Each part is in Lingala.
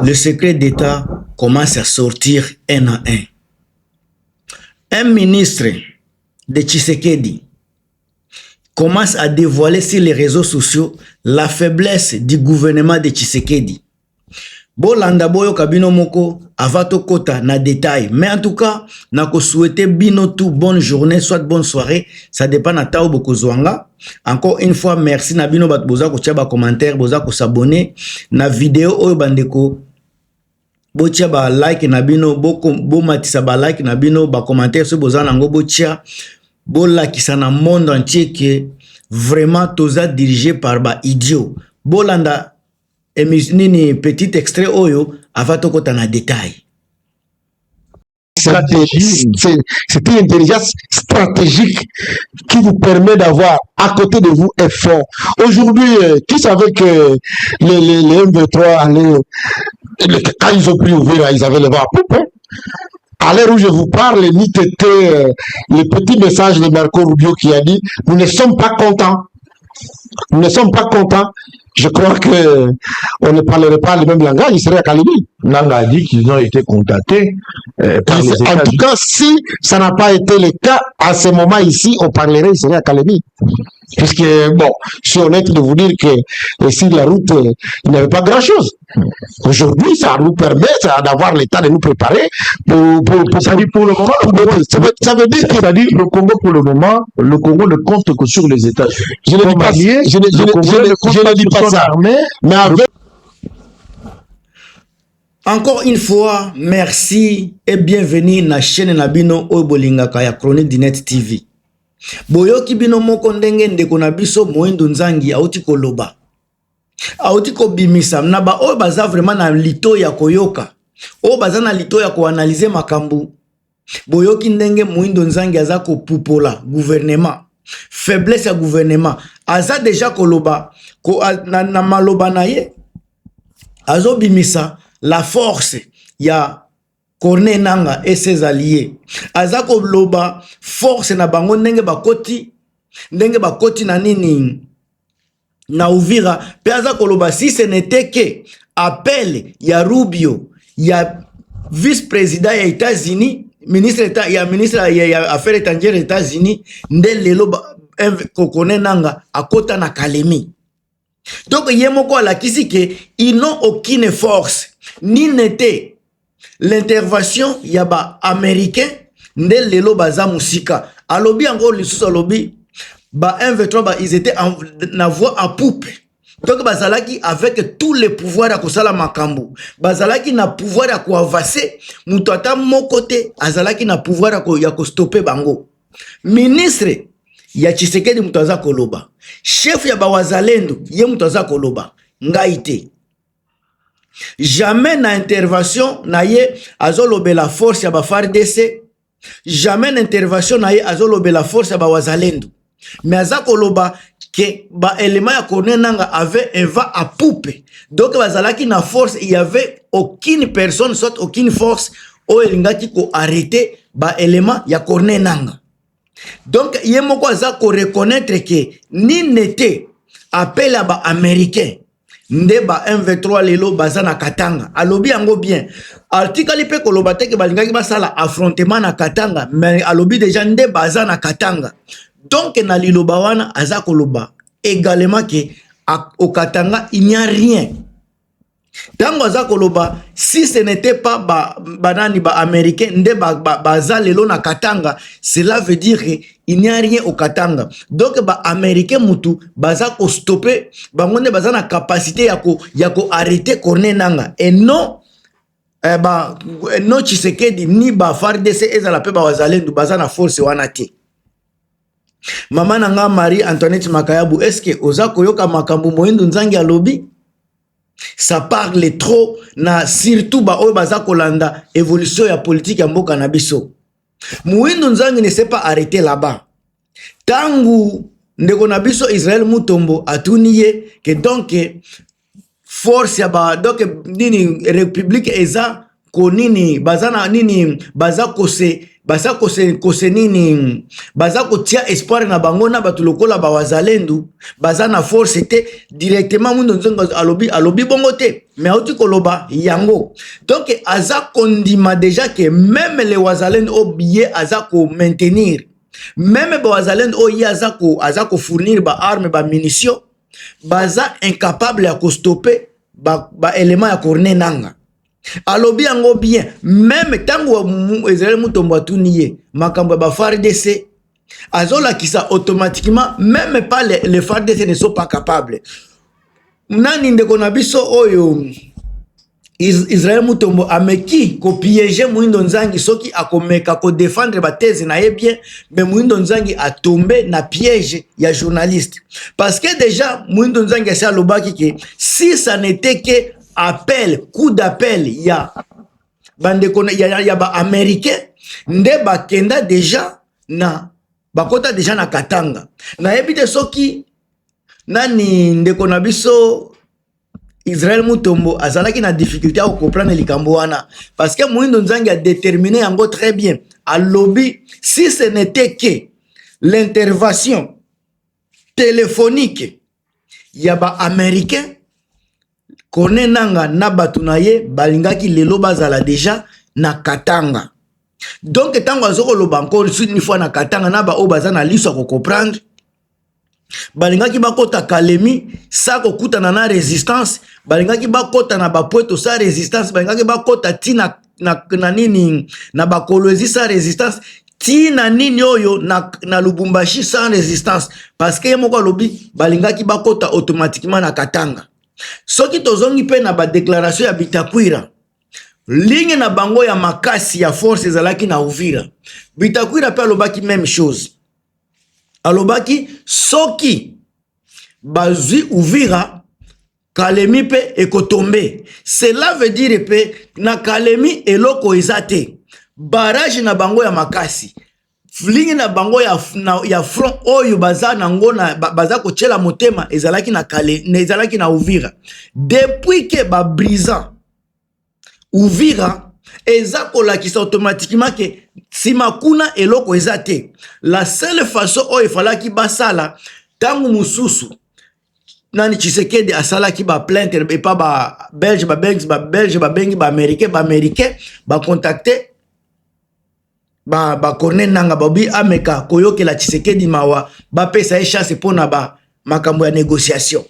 le secret d'État commence à sortir un à un. Un ministre de Tshisekedi commence à dévoiler sur les réseaux sociaux la faiblesse du gouvernement de Tshisekedi. Bolanda boyo kabino moko avato kota na détail. Mais en tout cas, nako souhaiter bino tout bonne journée, soit bonne soirée. Ça dépend na tao boko zwanga. Encore une fois, merci na bino bat boza ko tia ba commentaire, boza ko s'abonner na vidéo oyo bandeko. Botia ba like na bino, bo matisa ba like na bino, ba commentaire so boza nango botia. Bola qui s'en a monde entier que vraiment toza dirigé par ba idiot. Bolanda nini petit extrait oyo avato kota na détail. C'était une intelligence stratégique qui vous permet d'avoir à côté de vous un fond. Aujourd'hui, qui savait que les M23 quand ils ont pu ouvrir, ils avaient le vent à poupe. Hein? À l'heure où je vous parle, le mythe était le petit message de Marco Rubio qui a dit « Nous ne sommes pas contents. Nous ne sommes pas contents. » Je crois qu'on ne parlerait pas le même langage, il serait à Kalimi. Nanga a dit qu'ils ont été contactés par les États-Unis. En tout cas, si ça n'a pas été le cas, à ce moment ici, on parlerait, il serait à Kalimi. Puisque, bon, je suis honnête de vous dire que sur la route, il n'y avait pas grand-chose. Aujourd'hui, ça nous permet d'avoir l'état de nous préparer ça dit pour le moment, ça veut dire que le Congo, pour le moment, le Congo ne compte que sur les États-Unis. Je ne dis pas, je ne dis pas ça. Mais avec... Encore une fois, merci et bienvenue na chaîne Nabino Obolingaka ya Chronique du Net TV. Boyoki bino moko ndenge ndeko na biso Moindo Nzangi auti koloba. Auti ko bimisa na ba oyo baza vraiment na lito ya koyoka. O baza na lito ya ko analyser makambu. Boyoki ndenge Moindo Nzangi aza ko pupola gouvernement. Faiblesse ya gouvernement. Aza déjà koloba ko na maloba na ye. Azo bimisa la force ya Corneille Nangaa et ses alliés. Azako loba force na bango ndenge bakoti na nini na Uvira. Pe azako loba si ce n'était que appel ya Rubio, ya vice-président ya États-Unis, ministre ya affaires étrangères des États-Unis, ndele loba Corneille Nangaa akota na Kalemi. Donc yemoko alakisi que ils n'ont aucune force ni n'était l'intervention yaba américain nde lelo baza musika alobi encore lisusu alobi ba M23 ba ils étaient en voie à poupe. Donc bazalaki avec tous les pouvoirs à kosala makambo, bazalaki na pouvoir à ko avancer mutu ata mokote azalaki na pouvoir ya ko stopper bango. Ministre ya Tshisekedi mutu aza koloba, chef ya ba wazalendo ye mutu aza koloba ngaite. Jamais na intervention na ye azolobe la force ya ba FARDC, jamais na intervention na ye azolobe la force ya ba wazalendo. Mais azakoloba que ba élément ya Corneille Nangaa avait un vent à poupe. Donc bazalaki na force, il y avait aucune personne, soit aucune force o elingaki ko arrêter ba élément ya Corneille Nangaa. Donc yemoko azako reconnaître que ni n'était appel à ba américain. Ndeba M23 lelo baza na Katanga. Alobi yango bien. Article pe koloba te ke balingaki basala affrontement na Katanga, mais alobi déjà nde baza na Katanga. Donc na liloba wana aza koloba également que au Katanga il n'y a rien. Tango aza koloba si ce n'était pas banani ba américain nde baza lelo na Katanga, cela veut dire que il n'y a rien au Katanga. Donc ba américain mutu baza ko stopper bangonde baza na capacité ya ko arrêter Corneille Nangaa et non non Tshisekedi ni ba FARDC ezala pe ba wazalendo baza na force wana te. Mama nanga Marie Antoinette Makayabu, est-ce que oza koyoka makambu Moindo Nzangi alobi? Ça parle trop na surtout ba oyo baza kolanda évolution ya politique ya mboka na biso. Moindo Nzangi ne s'est pas arrêté là-bas. Tangu ndeko na biso Israël Mutombo atuniye que donc force ya ba donc nini république eza konini bazana nini baza kose nini baza kotia espoir na bango na batu lokola ba wazalendu baza na force te directement mundo nzongo alobi bongo te mais auti koloba yango donc aza kondima déjà que même les wazalendu obiye aza ko maintenir même ba wazalendu oye aza ko fournir ba arme ba munitions baza incapable ya ko stopper ba élément ya Corneille Nangaa alobi yango bien même tango Israël Mutombo atuniye makambo ba FARDC azola kisa automatiquement même pas les FARDC ne sont pas capables nani ndeko na biso oyo Israël Mutombo ameki ko piéger Muindo Nzangi soki akomeka ko défendre ba thèse na ye bien mais Muindo Nzangi a tombé na piège ya journaliste parce que déjà Muindo Nzangi a lobaki que si ça n'était que appel, coup d'appel, il y a ba américain, nde ba kenda déjà na bakota déjà na Katanga. Na ebite soki nani ndeko na biso Israël Mutombo azalaki na difficulté à comprendre likambo wana parce que Muindo Nzangi a déterminé yango très bien. À lobby, si ce n'était que l'intervention téléphonique, il y a ba américain Corneille Nangaa na batu na ye balingaki lelo bazala déjà na Katanga. Donc tango azoko loba encore une fois na Katanga na ba o baza na liso ko comprendre balingaki bakota Kalemi sa ko kutana na résistance balingaki bakota na ba Pweto sa résistance balingaki bakota tina na nini na ba Kolwezi sa résistance tina nini oyo na Lubumbashi sans résistance parce que yemoko lobi balingaki bakota automatiquement na Katanga. Soki tozongi pe na ba déclaration ya Bitakwira ligne na bango ya makasi ya force ezalaki na Uvira Bitakwira pe alobaki même chose alobaki soki bazwi Uvira Kalemi pe ekotombe cela veut dire pe na Kalemi eloko ezate barrage na bango ya makasi ligne na bango ya front oyo baza nango na baza ko tchela motema ezalaki na Kale ezalaki na Uvira depuis que ba brisant Uvira ezako la kisa automatiquement que simakuna eloko ezate la seule façon oyo falaki basala tangu mususu nani Tshisekedi asalaki ba plainte et pas ba belge ba bengi ba américain ba contacter ba Corneille Nangaa babi ameka koyoke la Tshisekedi mawa ba pesa e chance pona ba makambo ya négociation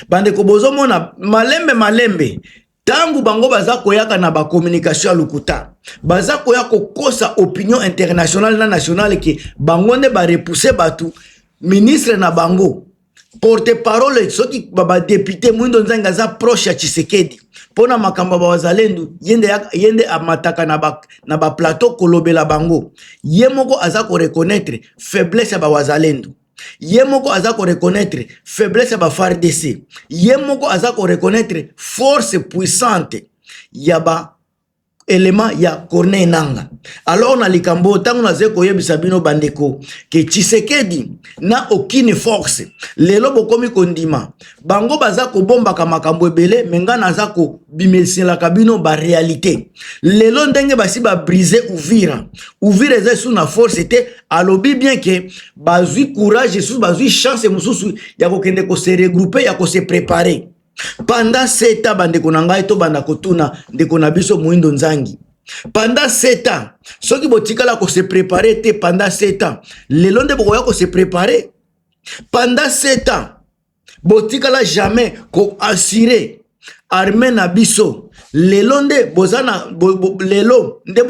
bande ko bozo mona malembe tangu bango baza koyaka na ba communication lukuta baza koyako kosa opinion internationale na nationale ke bango nde ba repousser batu ministre na bango porte-parole soki ba député Muindo Nzangi aza proche ya Tshisekedi pona makamba ba wazalendu yende amataka na ba plateau kolobela bango yemoko aza ko reconnaître faiblesse ya ba wazalendu yemoko aza ko reconnaître faiblesse ya ba FARDC yemoko aza ko reconnaître force puissante ya ba élément ya Corneille Nangaa. Alors na likambo tango na zeko yebisa bino bandeko ke Tshisekedi na aucune force lelo bokomi kondima bango baza ko bomba ka makambo ebele menga naza ko bimelisela kabino ba réalité lelo ndenge basi ba briser Uvira eza sous na force te alobi bien que bazui courage sous bazui chance mususu ya ko kende ko se regrouper ya ko se préparer. Pendant 7 ans, bandeko na ngai to banda kotuna ndeko na biso Muindo Nzangi. Pendant 7 ans, soki botikala ko se préparer te pendant 7 ans, lelo nde bokoya ko se préparer. Pendant 7 ans, botikala jamais ko assurer armée na biso. Lelo nde bozana lelo nde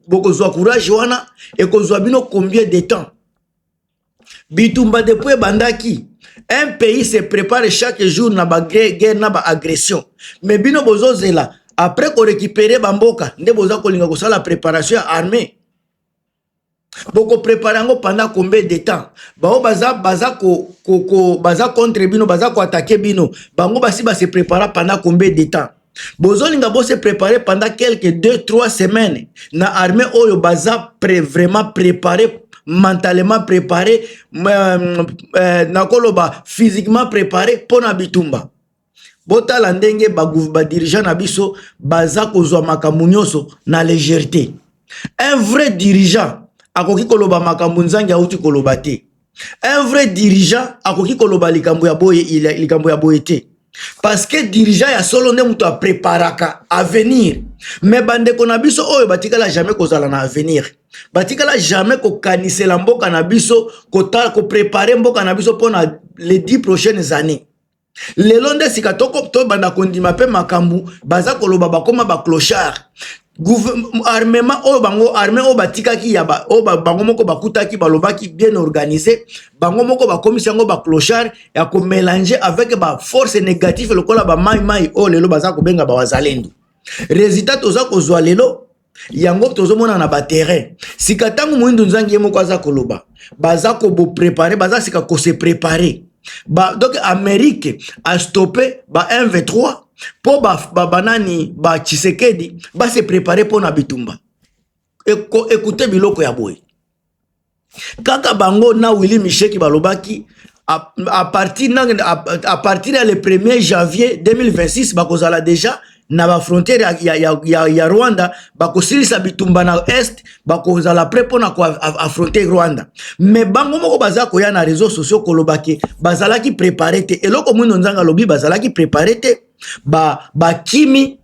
boko zwa courage wana e ko zwa bino combien de temps? Bitumba depuis bandaki un pays se prépare chaque jour na ba guerre na ba agression mais bino bozozela après ko récupérer bamboka nde boza ko linga ko sala préparation ya armée boko préparer ngo pendant combien de temps bao baza contre bino baza ko attaquer bino bango basi ba se préparer pendant combien de temps bozolinga bo se préparer pendant quelques 2-3 semaines na armée oyo baza vraiment préparé mentalement préparé nakoloba physiquement préparé pona bitumba botala ndenge ba dirigeant na biso baza kozwa makambo nyonso na légèreté. Un vrai dirigeant akoki koloba makambo nzangi auti koloba te. Un vrai dirigeant akoki koloba likambo ya boye te. Parce que dirigeant ya solo nde muto a préparaka avenir. Mais bande ko na biso oyo batikala jamais kozala na avenir. Batikala jamais ko kanisela mboka na biso ko préparer mboka na biso pour les 10 prochaines années. Lelo nde sika to banda kondima pe makambu baza koloba bakoma ba clochard. Armement o bango armée o batikaki ya bango moko bakutaki balobaki bien organisé bango moko bakomisi yango ba clochard ya ko mélanger avec ba force négative lokola ba mai o lelo baza ko benga ba wazalendo. Résultat toza kozwa lelo yango tozomona na ba terrain sika tangu Moïndo Nzangi moko aza koloba baza ko bo préparer baza sika ko se préparer. Donc Amérique a stoppé ba 1v3 pour banani ba Tshisekedi ba se préparer pour na bitumba. Écoutez biloko ya boy. Kaka bango na Willy Michel ki balobaki à partir le 1er janvier 2026 bakozala déjà na ba frontière ya Rwanda bakosilisa bitumba na est bakozala prêt pona ko affronter Rwanda. Mais bango moko baza ko ya na réseaux sociaux kolobaki bazala ki préparer te eloko Moïndo Nzangi lobi bazala ki préparer te ba kimi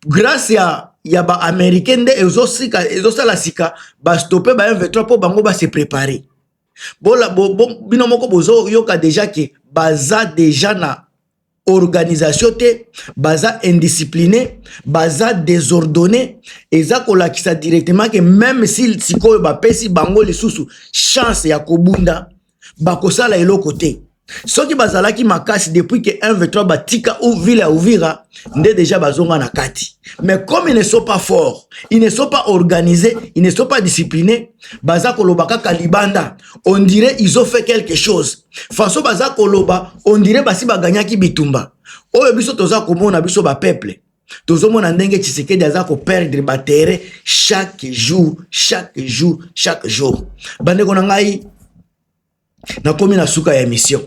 grâce ya ba américain de ezosala sika ba stopper ba 1v3 po bango ba se préparer. Bino moko bozo yoka déjà que baza déjà na organisation te baza indiscipliné baza désordonné eza kolakisa directement que même si sikoyo ba pesi bango lisusu chance ya kobunda bakosala eloko te. Soki bazalaki makasi depuis que 1v3 batika ou ville à Uvira nde déjà bazonga na kati. Mais comme ils ne sont pas forts, ils ne sont pas organisés, ils ne sont pas disciplinés, baza koloba kaka libanda, on dirait ils ont fait quelque chose. Faso baza koloba, on dirait basi baganyaki bitumba. Oyo biso toza komona biso ba peuple. Tozomona ndenge Tshisekedi aza ko perdre ba terrain chaque jour. Bande ko na ngai na komi na suka ya mission.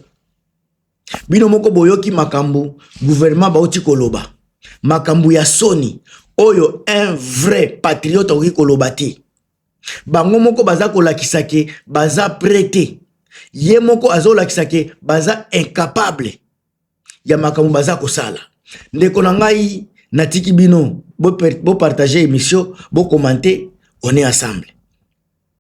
Bino moko boyoki makambu gouvernement bauti koloba makambu ya soni oyo un vrai patriote oki koloba te bango moko baza kolakisa ke baza prêté ye moko azolakisa ke baza incapable ya makambu baza kosala. Ndeko na ngai natiki bino bo partager émission bo commenter on est ensemble.